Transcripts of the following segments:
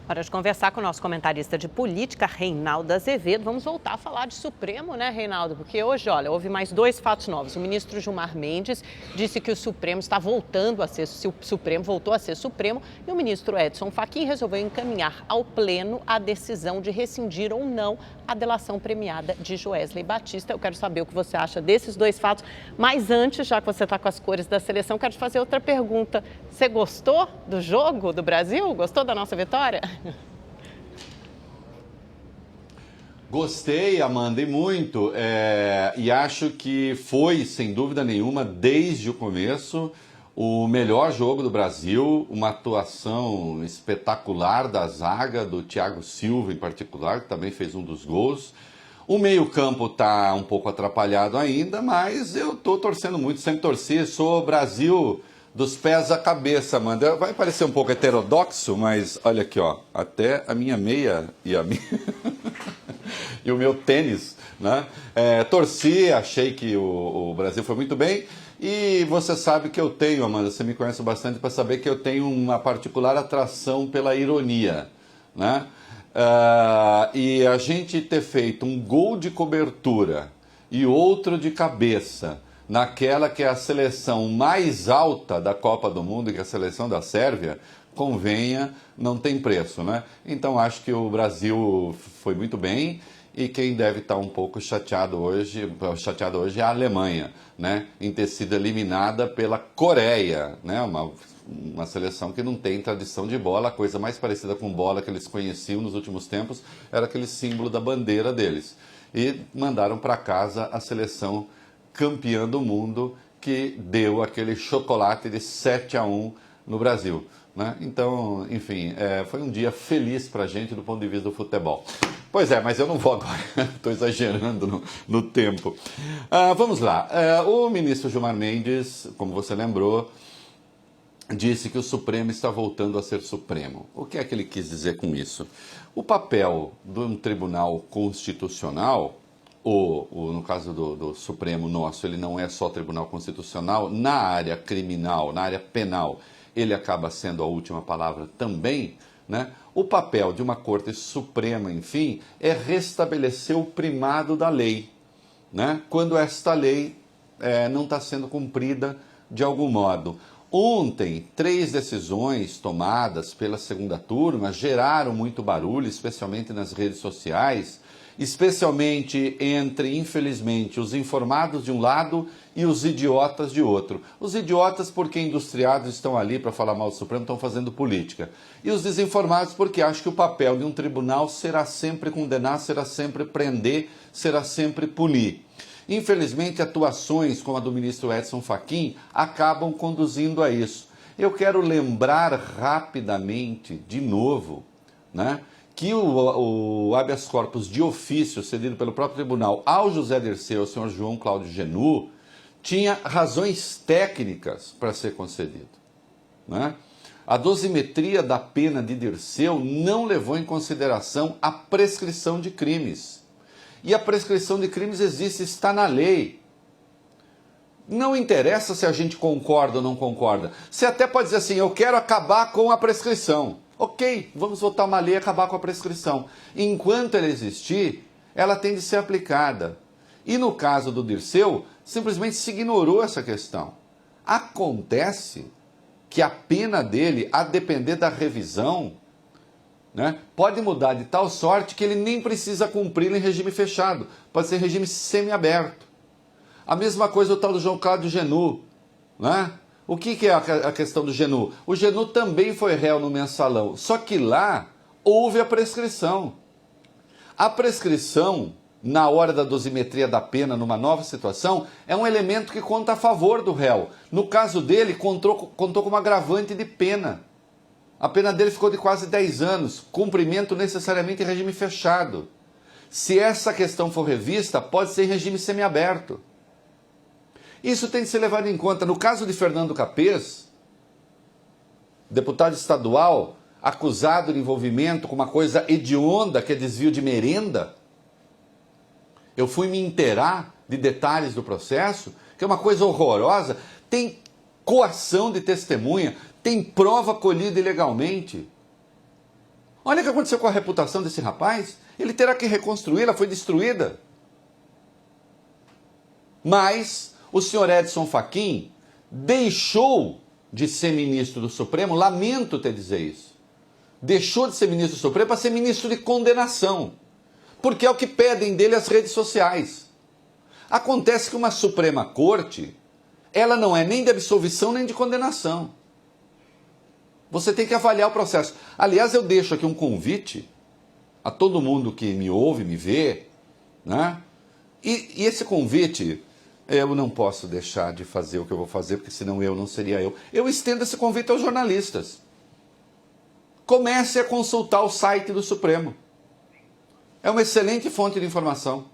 Hora de conversar com o nosso comentarista de política, Reinaldo Azevedo. Vamos voltar a falar de Supremo, né, Reinaldo? Porque hoje, olha, houve mais dois fatos novos. O ministro Gilmar Mendes disse que o Supremo está voltando a ser, o Supremo voltou a ser Supremo, e o ministro Edson Fachin resolveu encaminhar ao Pleno a decisão de rescindir ou não a delação premiada de Joesley Batista. Eu quero saber o que você acha desses dois fatos. Mas antes, já que você está com as cores da seleção, quero te fazer outra pergunta. Você gostou do jogo do Brasil? Gostou da nossa vitória? Gostei, Amanda, e muito. E acho que foi, sem dúvida nenhuma, desde o começo, o melhor jogo do Brasil, uma atuação espetacular da zaga, do Thiago Silva em particular, que também fez um dos gols. O meio-campo está um pouco atrapalhado ainda, mas eu estou torcendo muito, sempre torci, sou Brasil dos pés à cabeça, Amanda. Vai parecer um pouco heterodoxo, mas olha aqui, ó, até a minha meia e a minha... e o meu tênis, né? Torci, achei que o Brasil foi muito bem. E você sabe que eu tenho, Amanda, você me conhece bastante para saber que eu tenho uma particular atração pela ironia, né? E a gente ter feito um gol de cobertura e outro de cabeça naquela que é a seleção mais alta da Copa do Mundo, que é a seleção da Sérvia, convenha, não tem preço, né? Então acho que o Brasil foi muito bem, e quem deve estar um pouco chateado hoje é a Alemanha, né? Em ter sido eliminada pela Coreia, né? Uma seleção que não tem tradição de bola. A coisa mais parecida com bola que eles conheciam nos últimos tempos era aquele símbolo da bandeira deles. E mandaram para casa a seleção campeã do mundo, que deu aquele chocolate de 7-1 no Brasil, né? Então, enfim, foi um dia feliz para a gente do ponto de vista do futebol. Pois é, mas eu não vou agora, estou exagerando no tempo. Vamos lá, o ministro Gilmar Mendes, como você lembrou, disse que o Supremo está voltando a ser Supremo. O que é que ele quis dizer com isso? O papel de um tribunal constitucional, ou no caso do Supremo nosso, ele não é só tribunal constitucional, na área criminal, na área penal, ele acaba sendo a última palavra também, né? O papel de uma Corte Suprema, enfim, é restabelecer o primado da lei, né? Quando esta lei não está sendo cumprida de algum modo. Ontem, 3 decisões tomadas pela segunda turma geraram muito barulho, especialmente nas redes sociais, especialmente entre, infelizmente, os informados de um lado e os idiotas de outro. Os idiotas porque industriados estão ali para falar mal do Supremo, estão fazendo política. E os desinformados porque acham que o papel de um tribunal será sempre condenar, será sempre prender, será sempre punir. Infelizmente, atuações como a do ministro Edson Fachin acabam conduzindo a isso. Eu quero lembrar rapidamente, de novo, né, que o habeas corpus de ofício cedido pelo próprio tribunal ao José Dirceu, ao senhor João Cláudio Genú, tinha razões técnicas para ser concedido, né? A dosimetria da pena de Dirceu não levou em consideração a prescrição de crimes. E a prescrição de crimes existe, está na lei. Não interessa se a gente concorda ou não concorda. Você até pode dizer assim, eu quero acabar com a prescrição. Ok, vamos votar uma lei e acabar com a prescrição. Enquanto ela existir, ela tem de ser aplicada. E no caso do Dirceu, simplesmente se ignorou essa questão. Acontece que a pena dele, a depender da revisão, né, pode mudar de tal sorte que ele nem precisa cumprir em regime fechado. Pode ser em regime semiaberto. A mesma coisa o tal do João Cláudio Genú, né? O que é a questão do Genú? O Genú também foi réu no mensalão, só que lá houve a prescrição. A prescrição, na hora da dosimetria da pena, numa nova situação, é um elemento que conta a favor do réu. No caso dele, contou com uma agravante de pena. A pena dele ficou de quase 10 anos, cumprimento necessariamente em regime fechado. Se essa questão for revista, pode ser em regime semiaberto. Isso tem de ser levado em conta. No caso de Fernando Capês, deputado estadual, acusado de envolvimento com uma coisa hedionda, que é desvio de merenda, eu fui me inteirar de detalhes do processo, que é uma coisa horrorosa, tem coação de testemunha, tem prova colhida ilegalmente. Olha o que aconteceu com a reputação desse rapaz. Ele terá que reconstruir, ela foi destruída. Mas o senhor Edson Fachin deixou de ser ministro do Supremo, lamento te dizer isso, deixou de ser ministro do Supremo para ser ministro de condenação, porque é o que pedem dele as redes sociais. Acontece que uma Suprema Corte, ela não é nem de absolvição nem de condenação. Você tem que avaliar o processo. Aliás, eu deixo aqui um convite a todo mundo que me ouve, me vê, né? E esse convite, eu não posso deixar de fazer o que eu vou fazer, porque senão eu não seria eu. Eu estendo esse convite aos jornalistas. Comece a consultar o site do Supremo. É uma excelente fonte de informação.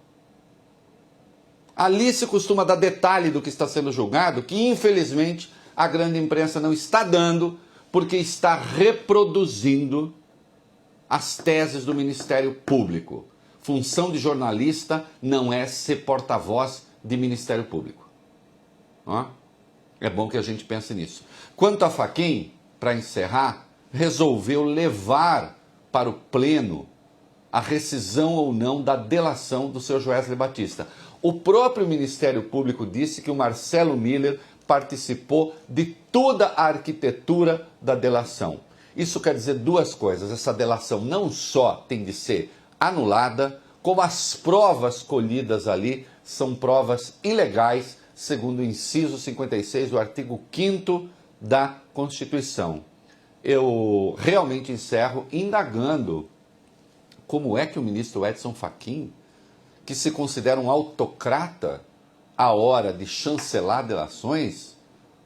Ali se costuma dar detalhe do que está sendo julgado, que infelizmente a grande imprensa não está dando, porque está reproduzindo as teses do Ministério Público. Função de jornalista não é ser porta-voz de Ministério Público. Ó, é bom que a gente pense nisso. Quanto a Fachin, para encerrar, resolveu levar para o pleno a rescisão ou não da delação do seu Joesley Batista. O próprio Ministério Público disse que o Marcelo Miller participou de toda a arquitetura da delação. Isso quer dizer duas coisas. Essa delação não só tem de ser anulada, como as provas colhidas ali são provas ilegais, segundo o inciso 56 do artigo 5º da Constituição. Eu realmente encerro indagando como é que o ministro Edson Fachin, que se considera um autocrata à hora de chancelar delações,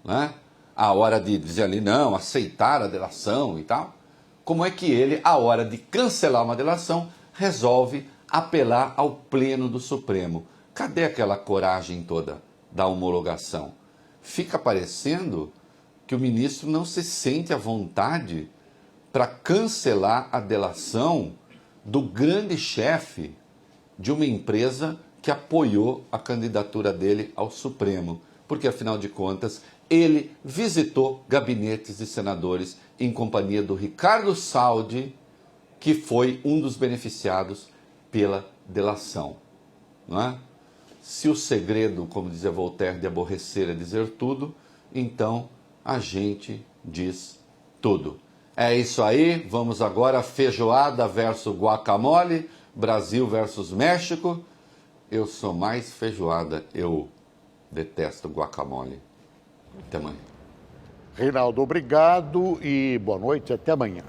né? À hora de dizer ali, não, aceitar a delação e tal, como é que ele, à hora de cancelar uma delação, resolve apelar ao pleno do Supremo? Cadê aquela coragem toda da homologação? Fica parecendo que o ministro não se sente à vontade para cancelar a delação do grande chefe de uma empresa que apoiou a candidatura dele ao Supremo, porque, afinal de contas, ele visitou gabinetes de senadores em companhia do Ricardo Saldi, que foi um dos beneficiados pela delação. Não é? Se o segredo, como dizia Voltaire, de aborrecer é dizer tudo, então a gente diz tudo. É isso aí, vamos agora feijoada versus guacamole, Brasil versus México. Eu sou mais feijoada, eu detesto guacamole. Até amanhã. Reinaldo, obrigado e boa noite, até amanhã.